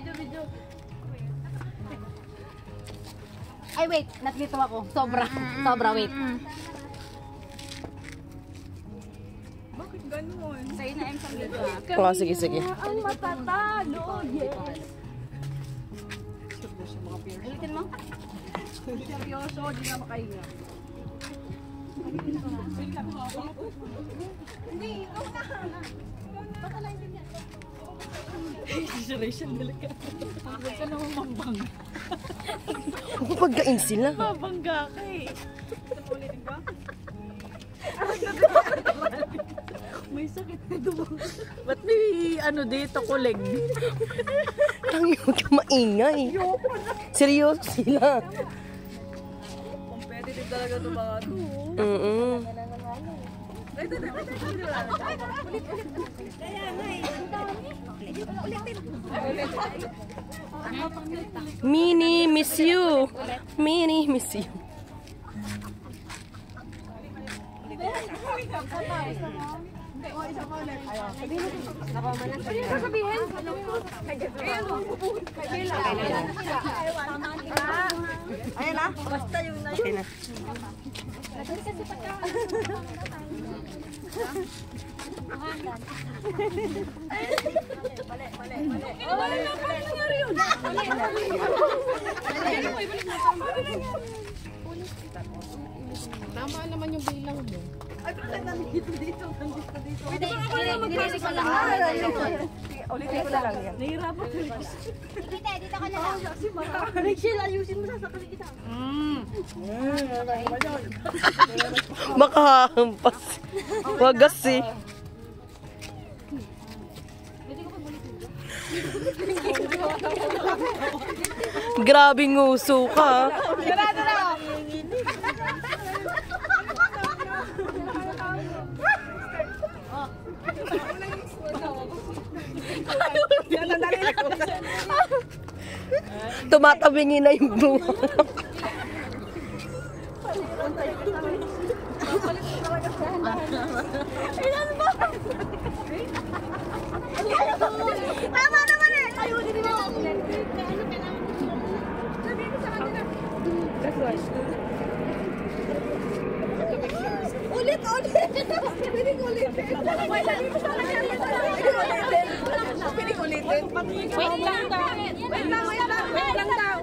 Video. Ay, wait. Natlito ako. Sobra, wait. Bakit ganun? Sa'yo na, M. Samito. Oh, sige. Ang matatalo, yes. Ulitin mo? Seryoso, di na makahinga. Hindi, Rachel talaga. Huwag ka naman mambang. Ako pagkain sila. Mabangga ka eh. Ulitin ba? May sakit na dugo. Ba't may ano dito, kuleg? Tangi, huwag ka maingay. Seryoso sila. Competitive talaga ito mga ito. Mini, miss you. Mini, miss you. Ayan na, basta yung na yun. Tama naman yung bilang mo. Ay, bakit nandito dito? Pwede ako na mag-practice ko lang. Ulitin ko na lang yan. Nahirapan ko. Dito ka na lang. Rachel, ayusin mo, sasakali kita. Makahampas. Wagas eh. Grabing nguso ka. Sarado na! Tumatabingin na yung bunga. Tama naman eh! Ayusin mo! Ulit! Piling ulitin! Piling ulitin! Wait lang daw. Wait lang daw!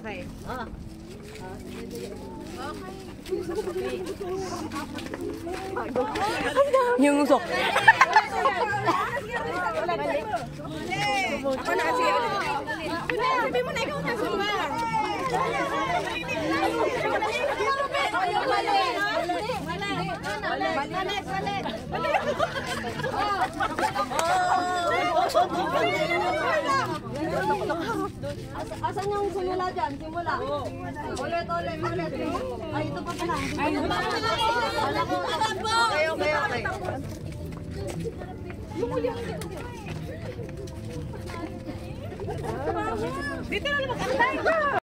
Okay. Yung nguso. Ako na kasi. Sabi mo na ikaw na sumba. Asan yung simula dyan? Simula. Ulit. Ay, ito pa pala. Okay. Dito na naman.